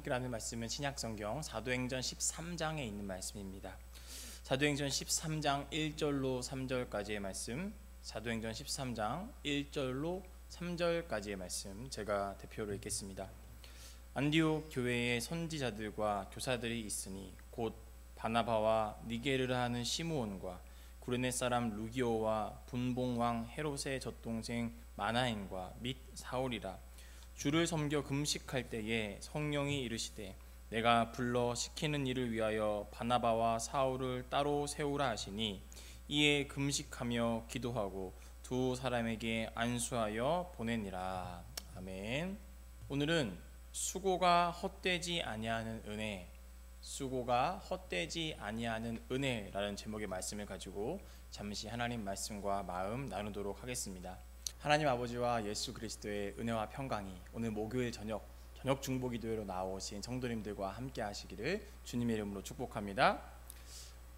함께 나눌 말씀은 신약성경 사도행전 13장에 있는 말씀입니다. 사도행전 13장 1절로 3절까지의 말씀, 사도행전 13장 1절로 3절까지의 말씀 제가 대표로 읽겠습니다. 안디옥 교회에 선지자들과 교사들이 있으니 곧 바나바와 니게르라 하는 시므온과 구레네 사람 루기오와 분봉왕 헤롯의 젖동생 마나엔과 및 사울이라. 주를 섬겨 금식할 때에 성령이 이르시되 내가 불러 시키는 일을 위하여 바나바와 사울을 따로 세우라 하시니 이에 금식하며 기도하고 두 사람에게 안수하여 보내니라. 아멘. 오늘은 수고가 헛되지 아니하는 은혜, 수고가 헛되지 아니하는 은혜라는 제목의 말씀을 가지고 잠시 하나님 말씀과 마음 나누도록 하겠습니다. 하나님 아버지와 예수 그리스도의 은혜와 평강이 오늘 목요일 저녁 중보기도회로 나오신 성도님들과 함께 하시기를 주님의 이름으로 축복합니다.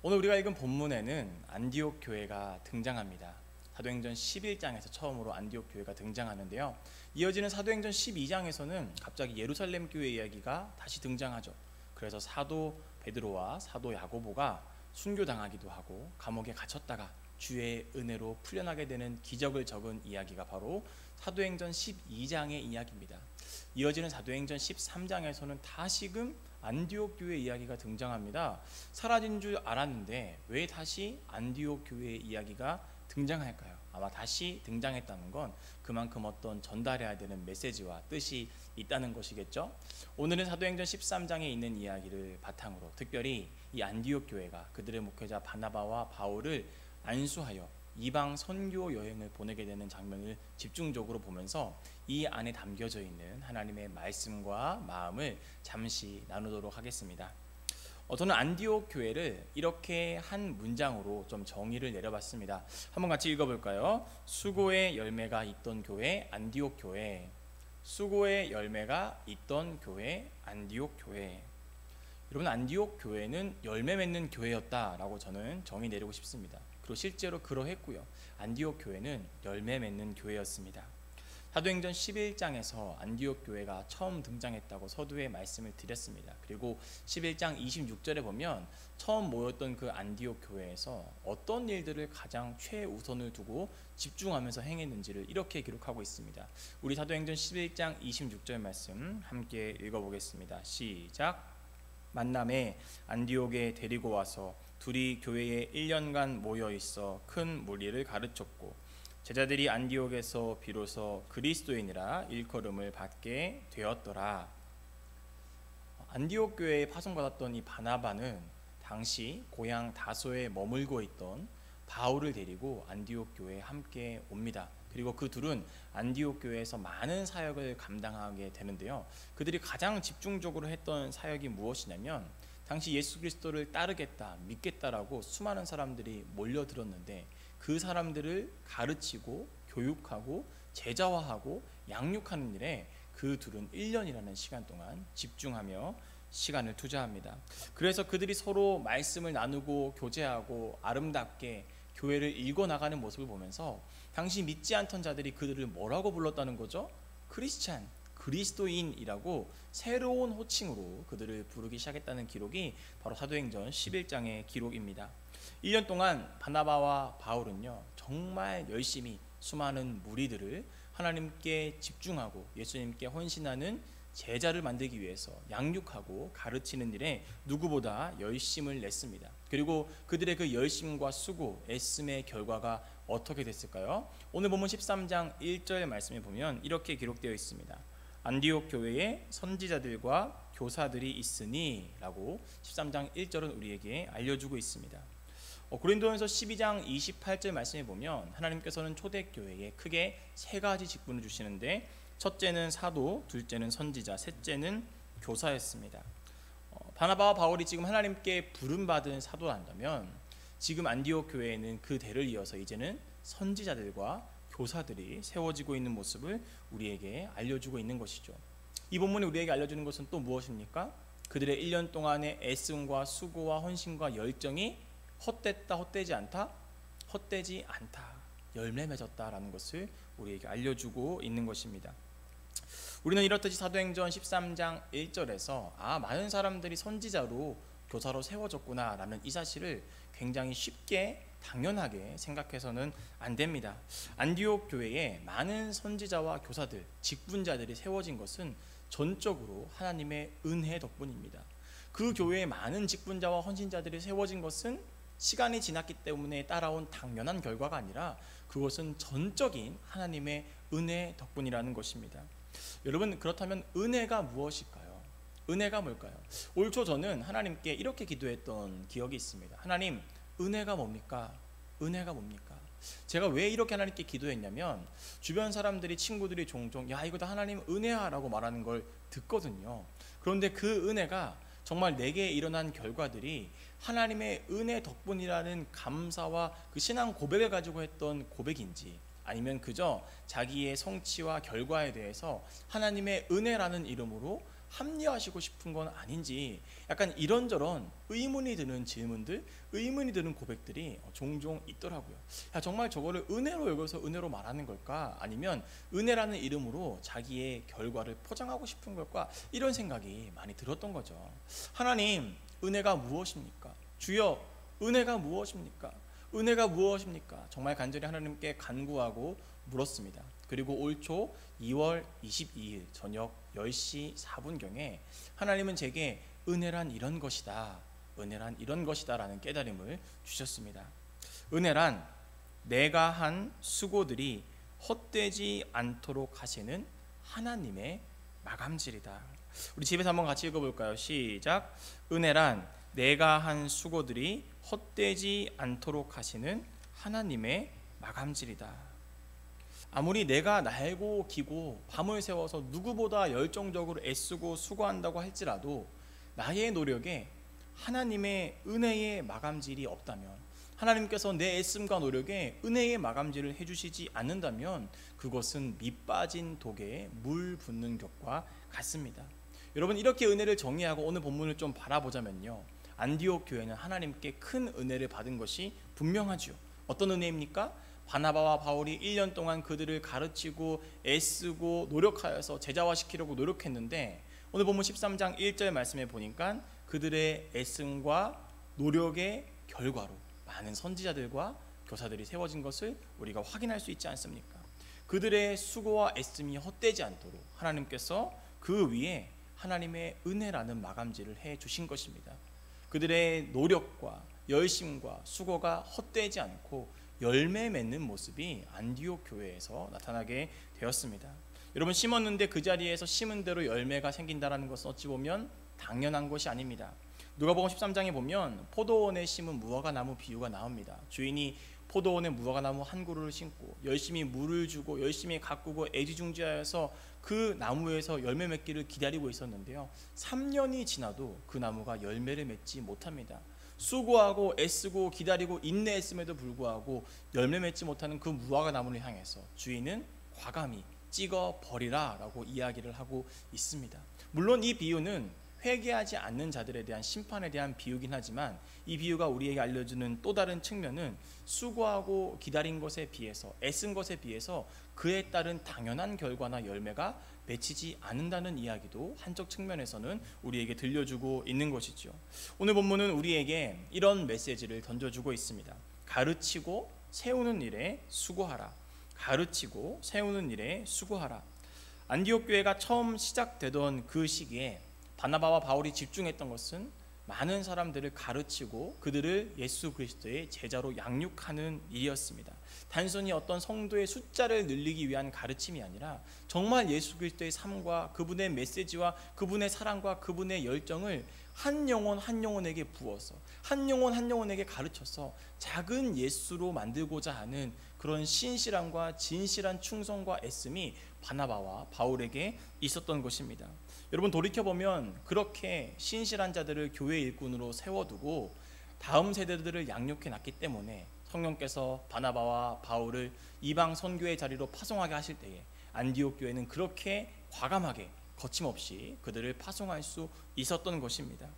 오늘 우리가 읽은 본문에는 안디옥 교회가 등장합니다. 사도행전 11장에서 처음으로 안디옥 교회가 등장하는데요, 이어지는 사도행전 12장에서는 갑자기 예루살렘 교회 이야기가 다시 등장하죠. 그래서 사도 베드로와 사도 야고보가 순교당하기도 하고 감옥에 갇혔다가 주의 은혜로 풀려나게 되는 기적을 적은 이야기가 바로 사도행전 12장의 이야기입니다. 이어지는 사도행전 13장에서는 다시금 안디옥 교회 이야기가 등장합니다. 사라진 줄 알았는데 왜 다시 안디옥 교회 이야기가 등장할까요? 아마 다시 등장했다는 건 그만큼 어떤 전달해야 되는 메시지와 뜻이 있다는 것이겠죠. 오늘은 사도행전 13장에 있는 이야기를 바탕으로 특별히 이 안디옥 교회가 그들의 목회자 바나바와 바울을 안수하여 이방 선교 여행을 보내게 되는 장면을 집중적으로 보면서 이 안에 담겨져 있는 하나님의 말씀과 마음을 잠시 나누도록 하겠습니다. 저는 안디옥 교회를 이렇게 한 문장으로 좀 정의를 내려봤습니다. 한번 같이 읽어볼까요? 수고의 열매가 있던 교회 안디옥 교회, 수고의 열매가 있던 교회 안디옥 교회. 여러분, 안디옥 교회는 열매 맺는 교회였다라고 저는 정의 내리고 싶습니다. 그리고 실제로 그러했고요. 안디옥 교회는 열매 맺는 교회였습니다. 사도행전 11장에서 안디옥 교회가 처음 등장했다고 서두에 말씀을 드렸습니다. 그리고 11장 26절에 보면 처음 모였던 그 안디옥 교회에서 어떤 일들을 가장 최우선을 두고 집중하면서 행했는지를 이렇게 기록하고 있습니다. 우리 사도행전 11장 26절 말씀 함께 읽어보겠습니다. 시작. 만남에 안디옥에 데리고 와서 둘이 교회에 1년간 모여 있어 큰 무리를 가르쳤고 제자들이 안디옥에서 비로소 그리스도인이라 일컬음을 받게 되었더라. 안디옥 교회에 파송받았던 이 바나바는 당시 고향 다소에 머물고 있던 바울을 데리고 안디옥 교회에 함께 옵니다. 그리고 그 둘은 안디옥 교회에서 많은 사역을 감당하게 되는데요, 그들이 가장 집중적으로 했던 사역이 무엇이냐면 당시 예수 그리스도를 따르겠다, 믿겠다라고 수많은 사람들이 몰려들었는데 그 사람들을 가르치고 교육하고 제자화하고 양육하는 일에 그 둘은 1년이라는 시간 동안 집중하며 시간을 투자합니다. 그래서 그들이 서로 말씀을 나누고 교제하고 아름답게 교회를 일궈나가는 모습을 보면서 당시 믿지 않던 자들이 그들을 뭐라고 불렀다는 거죠? 크리스찬, 그리스도인이라고 새로운 호칭으로 그들을 부르기 시작했다는 기록이 바로 사도행전 11장의 기록입니다. 1년 동안 바나바와 바울은요, 정말 열심히 수많은 무리들을 하나님께 집중하고 예수님께 헌신하는 제자를 만들기 위해서 양육하고 가르치는 일에 누구보다 열심을 냈습니다. 그리고 그들의 그 열심과 수고, 애씀의 결과가 어떻게 됐을까요? 오늘 본문 13장 1절 말씀에 보면 이렇게 기록되어 있습니다. 안디옥 교회에 선지자들과 교사들이 있으니 라고 13장 1절은 우리에게 알려주고 있습니다. 고린도전서 12장 28절 말씀에 보면 하나님께서는 초대교회에 크게 세 가지 직분을 주시는데 첫째는 사도, 둘째는 선지자, 셋째는 교사였습니다. 바나바와 바울이 지금 하나님께 부름받은 사도란다면 지금 안디옥 교회에는 그 대를 이어서 이제는 선지자들과 교사들이 세워지고 있는 모습을 우리에게 알려주고 있는 것이죠. 이 본문이 우리에게 알려주는 것은 또 무엇입니까? 그들의 1년 동안의 애씀과 수고와 헌신과 열정이 헛됐다, 헛되지 않다? 헛되지 않다, 열매 맺었다라는 것을 우리에게 알려주고 있는 것입니다. 우리는 이렇듯이 사도행전 13장 1절에서 많은 사람들이 선지자로 교사로 세워졌구나 라는 이 사실을 굉장히 쉽게 당연하게 생각해서는 안 됩니다. 안디옥 교회에 많은 선지자와 교사들, 직분자들이 세워진 것은 전적으로 하나님의 은혜 덕분입니다. 그 교회에 많은 직분자와 헌신자들이 세워진 것은 시간이 지났기 때문에 따라온 당연한 결과가 아니라 그것은 전적인 하나님의 은혜 덕분이라는 것입니다. 여러분, 그렇다면 은혜가 무엇일까요? 은혜가 뭘까요? 올 초 저는 하나님께 이렇게 기도했던 기억이 있습니다. 하나님, 은혜가 뭡니까? 은혜가 뭡니까? 제가 왜 이렇게 하나님께 기도했냐면 주변 사람들이, 친구들이 종종 야, 이거 다 하나님 은혜야 라고 말하는 걸 듣거든요. 그런데 그 은혜가 정말 내게 일어난 결과들이 하나님의 은혜 덕분이라는 감사와 그 신앙 고백을 가지고 했던 고백인지, 아니면 그저 자기의 성취와 결과에 대해서 하나님의 은혜라는 이름으로 합리화하시고 싶은 건 아닌지, 약간 이런저런 의문이 드는 질문들, 의문이 드는 고백들이 종종 있더라고요. 야, 정말 저거를 은혜로 여기서 은혜로 말하는 걸까? 아니면 은혜라는 이름으로 자기의 결과를 포장하고 싶은 걸까? 이런 생각이 많이 들었던 거죠. 하나님, 은혜가 무엇입니까? 주여, 은혜가 무엇입니까? 은혜가 무엇입니까? 정말 간절히 하나님께 간구하고 물었습니다. 그리고 올 초 2월 22일 저녁 10시 4분경에 하나님은 제게 은혜란 이런 것이다, 은혜란 이런 것이다 라는 깨달음을 주셨습니다. 은혜란 내가 한 수고들이 헛되지 않도록 하시는 하나님의 마감질이다. 우리 집에서 한번 같이 읽어볼까요? 시작. 은혜란 내가 한 수고들이 헛되지 않도록 하시는 하나님의 마감질이다. 아무리 내가 날고 기고 밤을 새워서 누구보다 열정적으로 애쓰고 수고한다고 할지라도 나의 노력에 하나님의 은혜의 마감질이 없다면, 하나님께서 내 애씀과 노력에 은혜의 마감질을 해주시지 않는다면 그것은 밑빠진 독에 물 붓는 격과 같습니다. 여러분, 이렇게 은혜를 정의하고 오늘 본문을 좀 바라보자면요, 안디옥 교회는 하나님께 큰 은혜를 받은 것이 분명하죠. 어떤 은혜입니까? 바나바와 바울이 1년 동안 그들을 가르치고 애쓰고 노력하여서 제자화시키려고 노력했는데, 오늘 본문 13장 1절 말씀에 보니까 그들의 애씀과 노력의 결과로 많은 선지자들과 교사들이 세워진 것을 우리가 확인할 수 있지 않습니까? 그들의 수고와 애씀이 헛되지 않도록 하나님께서 그 위에 하나님의 은혜라는 마감질을 해 주신 것입니다. 그들의 노력과 열심과 수고가 헛되지 않고 열매 맺는 모습이 안디옥 교회에서 나타나게 되었습니다. 여러분, 심었는데 그 자리에서 심은 대로 열매가 생긴다는 것은 어찌 보면 당연한 것이 아닙니다. 누가복음 13장에 보면 포도원에 심은 무화과나무 비유가 나옵니다. 주인이 포도원에 무화과나무 한 그루를 심고 열심히 물을 주고 열심히 가꾸고 애지중지하여서 그 나무에서 열매 맺기를 기다리고 있었는데요, 3년이 지나도 그 나무가 열매를 맺지 못합니다. 수고하고 애쓰고 기다리고 인내했음에도 불구하고 열매 맺지 못하는 그 무화과 나무를 향해서 주인은 과감히 찍어 버리라 라고 이야기를 하고 있습니다. 물론 이 비유는 회개하지 않는 자들에 대한 심판에 대한 비유긴 하지만, 이 비유가 우리에게 알려주는 또 다른 측면은 수고하고 기다린 것에 비해서, 애쓴 것에 비해서 그에 따른 당연한 결과나 열매가 맺히지 않는다는 이야기도 한쪽 측면에서는 우리에게 들려주고 있는 것이죠. 오늘 본문은 우리에게 이런 메시지를 던져주고 있습니다. 가르치고 세우는 일에 수고하라. 가르치고 세우는 일에 수고하라. 안디옥 교회가 처음 시작되던 그 시기에 바나바와 바울이 집중했던 것은 많은 사람들을 가르치고 그들을 예수 그리스도의 제자로 양육하는 일이었습니다. 단순히 어떤 성도의 숫자를 늘리기 위한 가르침이 아니라 정말 예수 그리스도의 삶과 그분의 메시지와 그분의 사랑과 그분의 열정을 한 영혼 한 영혼에게 부어서 한 영혼 한 영혼에게 가르쳐서 작은 예수로 만들고자 하는 그런 신실함과 진실한 충성과 애씀이 바나바와 바울에게 있었던 것입니다. 여러분, 돌이켜보면 그렇게 신실한 자들을 교회 일꾼으로 세워두고 다음 세대들을 양육해 놨기 때문에 성령께서 바나바와 바울을 이방 선교의 자리로 파송하게 하실 때에 안디옥 교회는 그렇게 과감하게 거침없이 그들을 파송할 수 있었던 것입니다.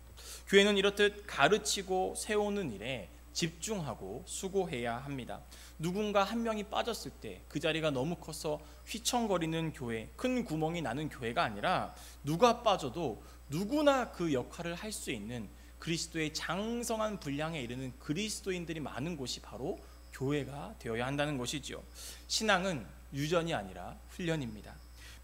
교회는 이렇듯 가르치고 세우는 일에 집중하고 수고해야 합니다. 누군가 한 명이 빠졌을 때 그 자리가 너무 커서 휘청거리는 교회, 큰 구멍이 나는 교회가 아니라 누가 빠져도 누구나 그 역할을 할 수 있는 그리스도의 장성한 분량에 이르는 그리스도인들이 많은 곳이 바로 교회가 되어야 한다는 것이지요. 신앙은 유전이 아니라 훈련입니다.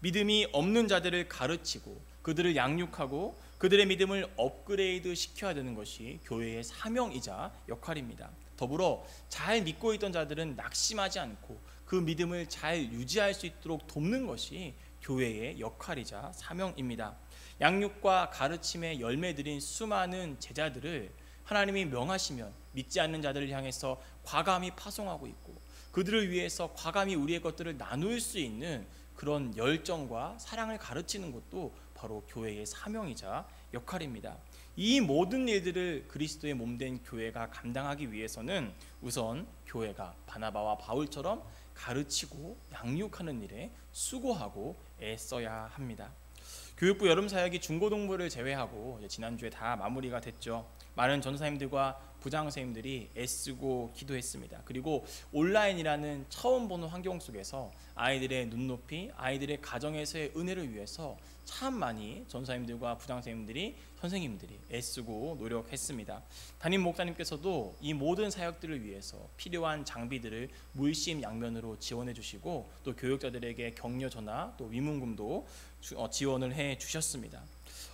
믿음이 없는 자들을 가르치고 그들을 양육하고 그들의 믿음을 업그레이드 시켜야 되는 것이 교회의 사명이자 역할입니다. 더불어 잘 믿고 있던 자들은 낙심하지 않고 그 믿음을 잘 유지할 수 있도록 돕는 것이 교회의 역할이자 사명입니다. 양육과 가르침의 열매들인 수많은 제자들을 하나님이 명하시면 믿지 않는 자들을 향해서 과감히 파송하고 있고 그들을 위해서 과감히 우리의 것들을 나눌 수 있는 그런 열정과 사랑을 가르치는 것도 바로 교회의 사명이자 역할입니다. 이 모든 일들을 그리스도의 몸된 교회가 감당하기 위해서는 우선 교회가 바나바와 바울처럼 가르치고 양육하는 일에 수고하고 애써야 합니다. 교육부 여름사역이 중고등부를 제외하고 지난주에 다 마무리가 됐죠. 많은 전도사님들과 부장선생님들이 애쓰고 기도했습니다. 그리고 온라인이라는 처음 보는 환경 속에서 아이들의 눈높이, 아이들의 가정에서의 은혜를 위해서 참 많이 전도사님들과 부장선생님들이, 선생님들이 애쓰고 노력했습니다. 담임 목사님께서도 이 모든 사역들을 위해서 필요한 장비들을 물심양면으로 지원해 주시고 또 교육자들에게 격려 전화, 또 위문금도 지원을 해 주셨습니다.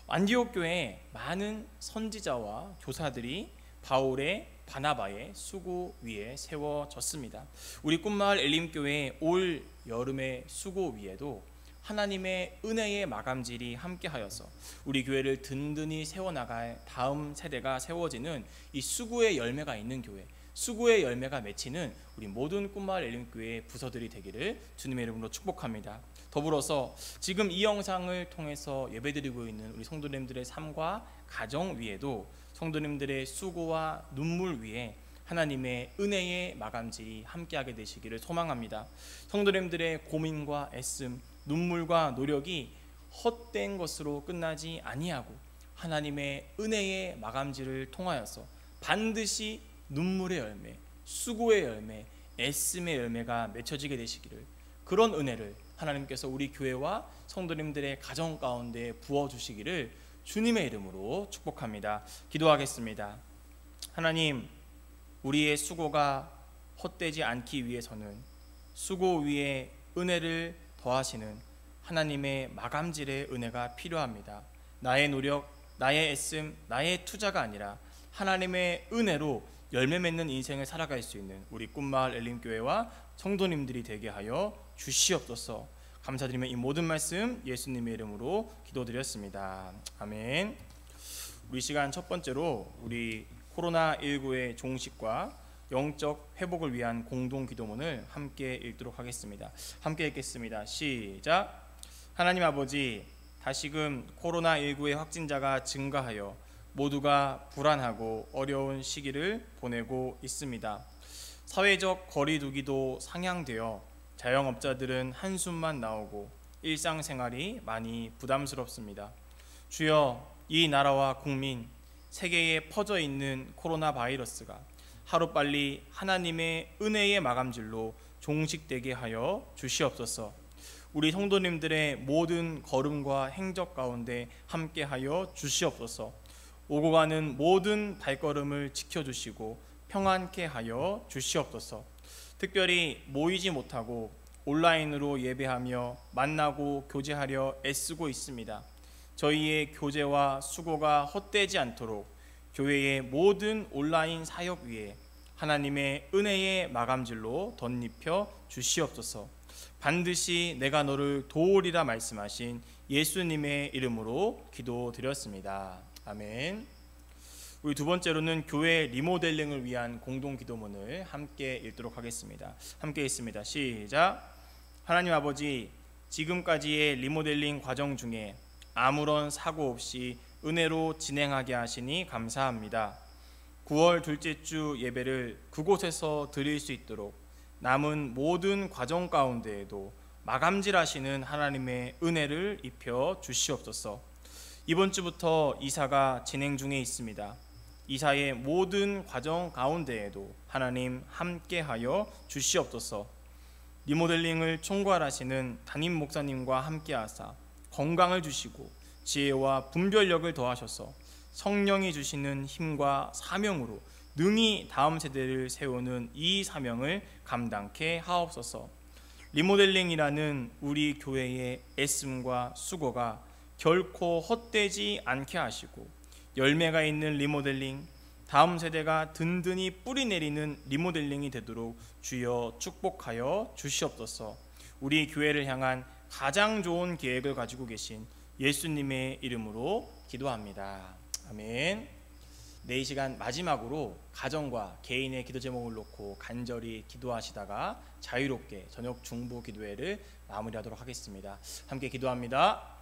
안디옥 교회에 많은 선지자와 교사들이 바울의 바나바의 수고 위에 세워졌습니다. 우리 꿈마을 엘림교회 올 여름의 수고 위에도 하나님의 은혜의 마감질이 함께하여서 우리 교회를 든든히 세워나갈 다음 세대가 세워지는 이 수고의 열매가 있는 교회, 수고의 열매가 맺히는 우리 모든 꿈마을 엘림교회의 부서들이 되기를 주님의 이름으로 축복합니다. 더불어서 지금 이 영상을 통해서 예배드리고 있는 우리 성도님들의 삶과 가정 위에도 성도님들의 수고와 눈물 위에 하나님의 은혜의 마감질이 함께하게 되시기를 소망합니다. 성도님들의 고민과 애씀, 눈물과 노력이 헛된 것으로 끝나지 아니하고 하나님의 은혜의 마감질을 통하여서 반드시 눈물의 열매, 수고의 열매, 애씀의 열매가 맺혀지게 되시기를, 그런 은혜를 하나님께서 우리 교회와 성도님들의 가정 가운데 부어주시기를 주님의 이름으로 축복합니다. 기도하겠습니다. 하나님, 우리의 수고가 헛되지 않기 위해서는 수고 위에 은혜를 더하시는 하나님의 마감질의 은혜가 필요합니다. 나의 노력, 나의 애씀, 나의 투자가 아니라 하나님의 은혜로 열매 맺는 인생을 살아갈 수 있는 우리 꿈마을 엘림교회와 성도님들이 되게 하여 주시옵소서. 감사드리며 이 모든 말씀 예수님의 이름으로 기도드렸습니다. 아멘. 우리 시간 첫 번째로 우리 코로나19의 종식과 영적 회복을 위한 공동 기도문을 함께 읽도록 하겠습니다. 함께 읽겠습니다. 시작. 하나님 아버지, 다시금 코로나19의 확진자가 증가하여 모두가 불안하고 어려운 시기를 보내고 있습니다. 사회적 거리두기도 상향되어 자영업자들은 한숨만 나오고 일상생활이 많이 부담스럽습니다. 주여, 이 나라와 국민, 세계에 퍼져 있는 코로나 바이러스가 하루빨리 하나님의 은혜의 마감질로 종식되게 하여 주시옵소서. 우리 성도님들의 모든 걸음과 행적 가운데 함께하여 주시옵소서. 오고 가는 모든 발걸음을 지켜주시고 평안케 하여 주시옵소서. 특별히 모이지 못하고 온라인으로 예배하며 만나고 교제하려 애쓰고 있습니다. 저희의 교제와 수고가 헛되지 않도록 교회의 모든 온라인 사역 위에 하나님의 은혜의 마감질로 덧입혀 주시옵소서. 반드시 내가 너를 도우리라 말씀하신 예수님의 이름으로 기도드렸습니다. 아멘. 우리 두 번째로는 교회 리모델링을 위한 공동 기도문을 함께 읽도록 하겠습니다. 함께 읽습니다. 시작. 하나님 아버지, 지금까지의 리모델링 과정 중에 아무런 사고 없이 은혜로 진행하게 하시니 감사합니다. 9월 둘째 주 예배를 그곳에서 드릴 수 있도록 남은 모든 과정 가운데에도 마감질하시는 하나님의 은혜를 입혀 주시옵소서. 이번 주부터 이사가 진행 중에 있습니다. 이사의 모든 과정 가운데에도 하나님 함께하여 주시옵소서. 리모델링을 총괄하시는 담임 목사님과 함께하사 건강을 주시고 지혜와 분별력을 더하셔서 성령이 주시는 힘과 사명으로 능히 다음 세대를 세우는 이 사명을 감당케 하옵소서. 리모델링이라는 우리 교회의 애씀과 수고가 결코 헛되지 않게 하시고 열매가 있는 리모델링, 다음 세대가 든든히 뿌리 내리는 리모델링이 되도록 주여 축복하여 주시옵소서. 우리 교회를 향한 가장 좋은 계획을 가지고 계신 예수님의 이름으로 기도합니다. 아멘. 네, 이 시간 마지막으로 가정과 개인의 기도 제목을 놓고 간절히 기도하시다가 자유롭게 저녁 중보 기도회를 마무리하도록 하겠습니다. 함께 기도합니다.